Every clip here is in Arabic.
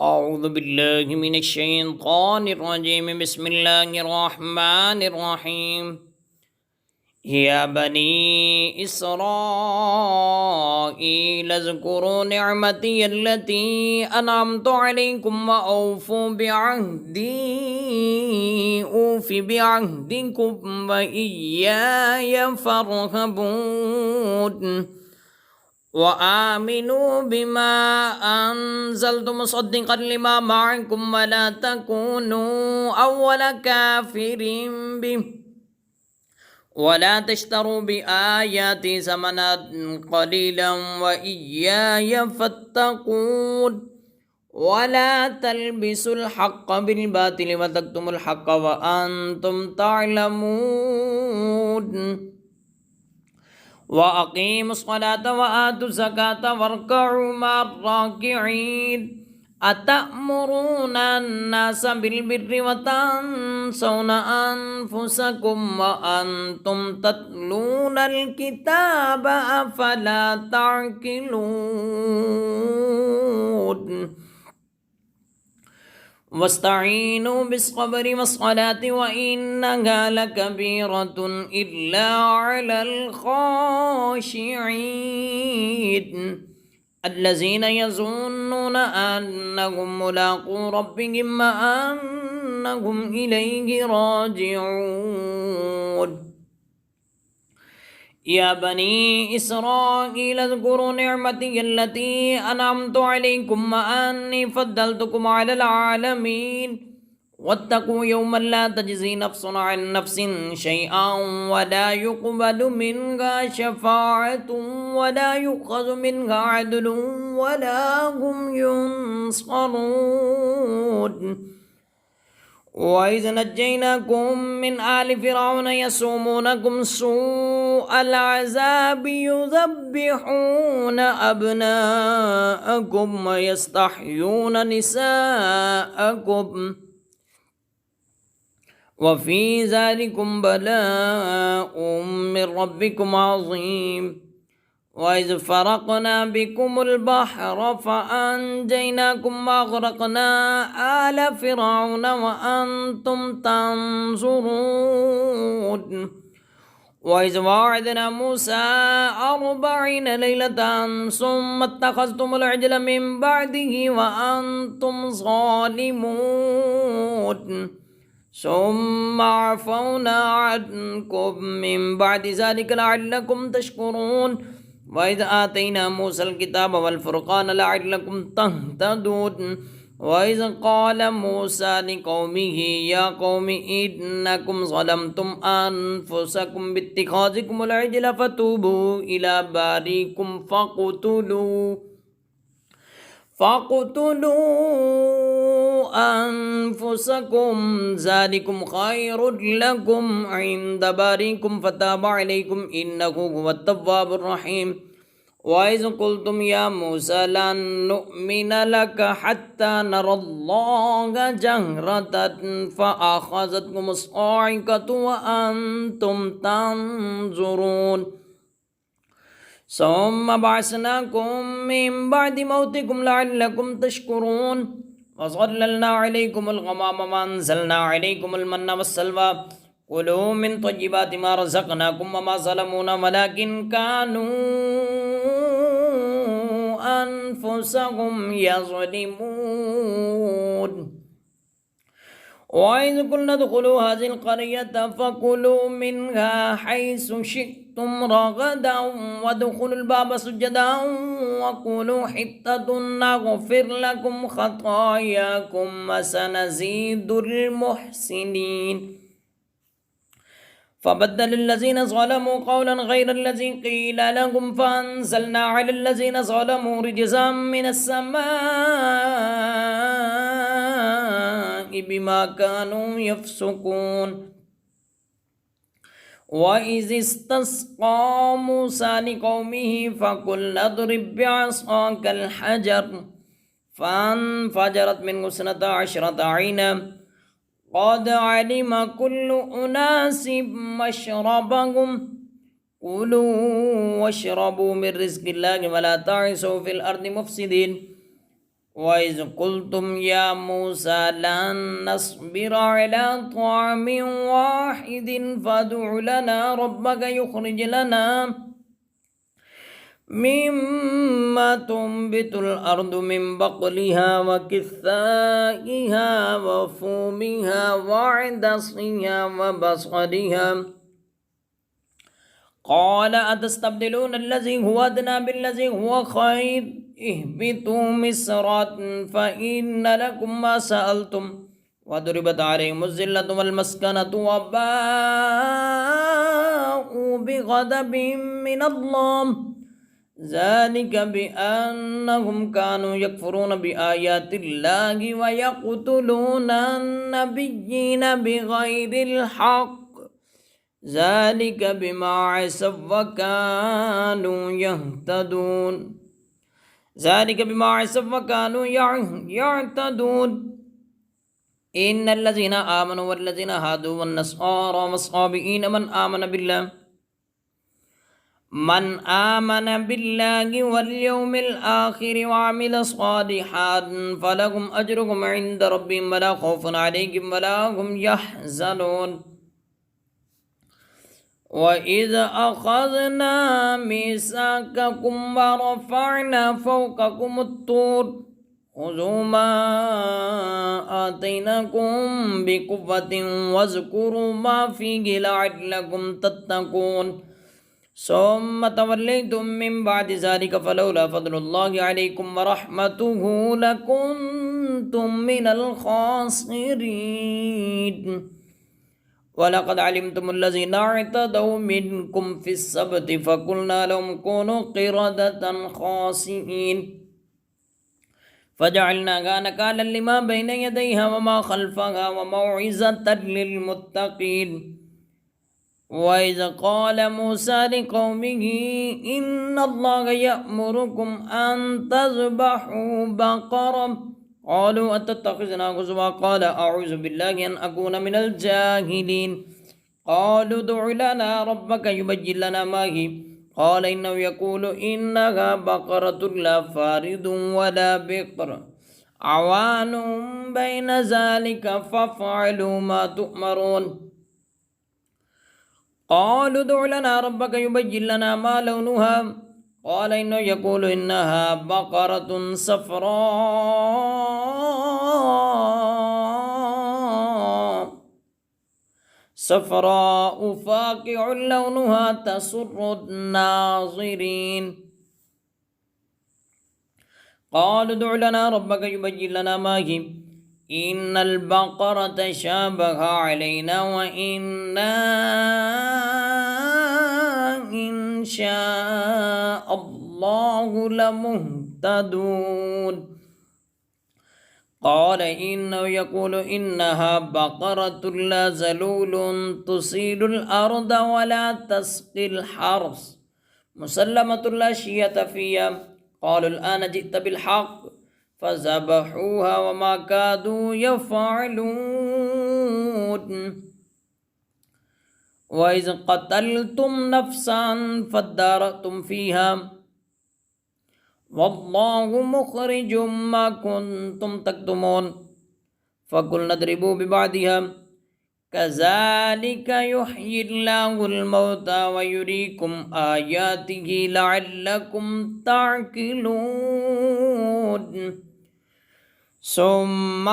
أعوذ بالله من الشيطان الرجيم بسم الله الرحمن الرحيم يا بني إسرائيل اذكروا نعمتي التي أنعمت عليكم وأوفوا بعهدي أوف بعهدكم وإياي فارهبون وآمنوا بما أنزلت مصدقا لما معكم ولا تكونوا أول كافر به ولا تشتروا بآياتي ثمنا قليلا وإياي فاتقون ولا تلبسوا الحق بالباطل وتكتموا الحق وأنتم تعلمون وأقيموا الصلاة وآتوا الزكاة واركعوا مع الراكعين أتأمرون الناس بالبر وتنسون أنفسكم وأنتم تتلون الكتاب أفلا تعقلون واستعينوا بالصبر والصلاة وإنها لكبيرة إلا على الخاشعين الذين يظنون أنهم ملاقو ربهم وأنهم إليه راجعون يا بني إسرائيل اذكروا نعمتي التي أنعمت عليكم وأني فضلتكم على العالمين واتقوا يوما لا تجزي نفس عن نفس شيئا ولا يقبل منها شفاعة ولا يؤخذ منها عدل ولا هم ينصرون وإذ نجيناكم من آل فرعون يسومونكم سوء العذاب يذبحون أبناءكم ويستحيون نساءكم وفي ذلكم بلاء من ربكم عظيم وإذ فرقنا بكم البحر فأنجيناكم وأغرقنا آل فرعون وأنتم تنظرون وإذ وعدنا موسى 40 ليلة ثم اتخذتم العجل من بعده وأنتم ظالمون ثم عفونا عنكم من بعد ذلك لعلكم تشكرون وإذ آتينا موسى الكتاب والفرقان لعلكم تهتدون وإذ قال موسى لقومه يا قوم إنكم ظلمتم أنفسكم باتخاذكم العجل فتوبوا إلى بارئكم فاقتلوا أنفسكم ذلكم خير لكم عند بارئكم فتاب عليكم إنه هو التواب الرحيم وإذ قلتم يا موسى لن نؤمن لك حتى نرى الله جهرة فأخذتكم الصاعقة وأنتم تنظرون ثم بعثناكم من بعد موتكم لعلكم تشكرون وظللنا عليكم الغمام وأنزلنا عليكم المن والسلوى كلوا من طيبات ما رزقناكم وما ظلمونا ولكن كانوا أنفسهم يظلمون وإذ قلنا ادخلوا هذه القرية فكلوا منها حيث شئتم رغدا وادخلوا الباب سجدا وقولوا حطة نغفر لكم خطاياكم وسنزيد المحسنين فبدل الذين ظلموا قولا غير الذي قيل لهم فأنزلنا على الذين ظلموا رجزا من السماء بما كانوا يفسقون وإذ استسقى موسى لقومه فقلنا اضرب بعصاك الحجر فانفجرت منه 12 عينا قد علم كل أناس مشربهم كلوا واشربوا من رزق الله ولا تعثوا في الأرض مفسدين وإذ قلتم يا موسى لن نصبر على طعام واحد فادع لنا ربك يخرج لنا مما تنبت الأرض من بقلها وكثائها وفومها وعدسها وبصلها قال أتستبدلون الذي هو أدنى بالذي هو خير اهبطوا مصرا فإن لكم ما سألتم وضربت عليهم الذلة والمسكنة وباءوا بغضب من الله ذلك بأنهم كانوا يكفرون بآيات الله ويقتلون النبيين بغير الحق ذلك بما عصوا وكانوا يهتدون ذلك بما عصوا وكانوا يعتدون إن الذين آمنوا والذين هادوا والنصارى والصابئين من آمن بالله واليوم الآخر وعمل صالحا فلهم أجرهم عند ربهم ولا خوف عليهم ولا هم يحزنون وإذ أخذنا ميثاقكم ورفعنا فوقكم الطور خذوا ما آتيناكم بقوة واذكروا ما فيه لعلكم تتقون ثم توليتم من بعد ذلك فلولا فضل الله عليكم ورحمته لكنتم من الخاسرين ولقد علمتم الذين اعتدوا منكم في السبت فقلنا لهم كونوا قردة خاسئين فجعلناها نكالا لما بين يديها وما خلفها وموعظة للمتقين وإذ قال موسى لقومه إن الله يأمركم أن تذبحوا بقرة قالوا أتتخذنا هزوا قال أعوذ بالله أن أكون من الجاهلين قالوا ادع لنا ربك يبين لنا ما هي قال إنه يقول إنها بقرة لا فارض ولا بقر عوان بين ذلك فافعلوا ما تؤمرون قالوا ادع لنا ربك يبين لنا ما لونها قال إنه يقول إنها بقرة صفراء فاقع لونها تسر الناظرين قالوا ادع لنا ربك يبين لنا ما هي إن البقرة شابه علينا وإنا إن شاء الله لمهتدون قال إنه يقول إنها بقرة لا ذلول تصيد الأرض ولا تسقي الحرث مسلمة لا شية فيها قالوا الآن جئت بالحق فذبحوها وما كادوا يفعلون وإذ قتلتم نفسا فادارأتم فيها والله مخرج ما كنتم تكتمون فقلنا اضربوا ببعضها كذلك يحيي الله الموتى ويريكم آياته لعلكم تعقلون ثم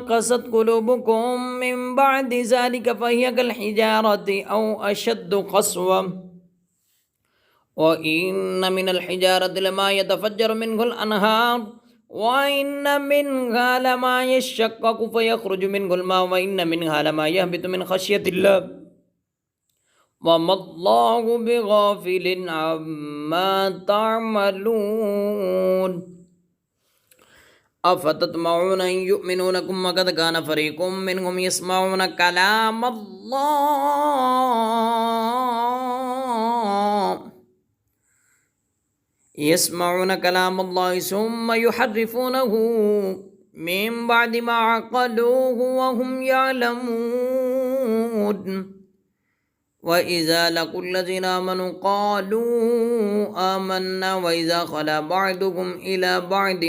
قست قلوبكم من بعد ذلك فهي كالحجارة أو أشد قسوة وإن من الحجارة لما يتفجر منه الأنهار وإن منها لما يشقق فيخرج منه الماء وإن منها لما يهبط من خشية الله وما الله بغافل عما تعملون أفتطمعون أن يؤمنوا لكم وقد كان فريق منهم يسمعون كلام الله ثم يحرفونه من بعد ما عقلوه وهم يعلمون وإذا لقوا الذين آمنوا قالوا آمنا وإذا خلا بعضهم إلى بعض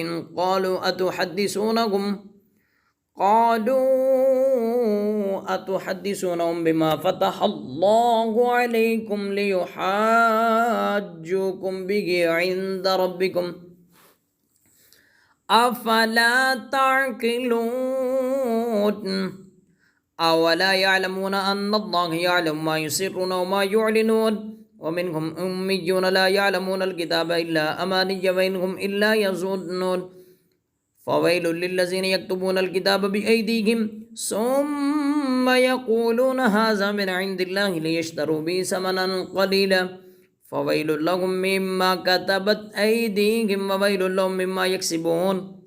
أتحدثونهم بما فتح الله عليكم ليحاجوكم به عند ربكم أفلا تعقلون أولا يعلمون أن الله يعلم ما يسرون وما يعلنون ومنهم أميون لا يعلمون الكتاب إلا أماني وإنهم إلا يظنون فويل للذين يكتبون الكتاب بأيديهم ثم يقولون هذا من عند الله ليشتروا به ثمنا قليلا فويل لهم مما كتبت أيديهم وويل لهم مما يكسبون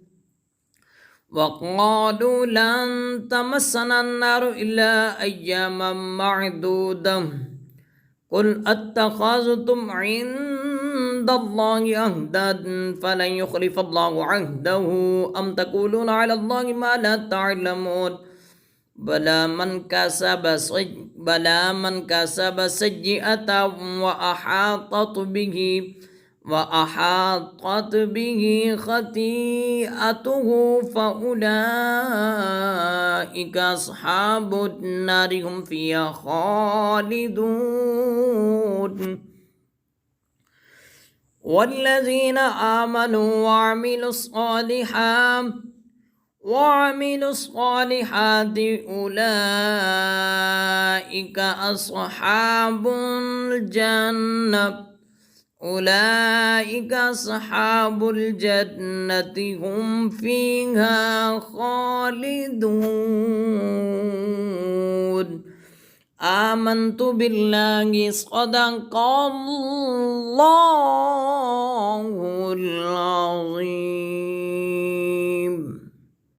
وقالوا لن تمسنا النار إلا أياما معدودة قل أتخذتم عند الله عهدا فلن يخلف الله عهده أم تقولون على الله ما لا تعلمون بلى من كسب سيئة وأحاطت به خطيئته فأولئك أصحاب النار هم فيها خالدون والذين آمنوا وعملوا الصالحات أولئك أصحاب الجنة هم فيها خالدون آمنت بالله صدق الله العظيم.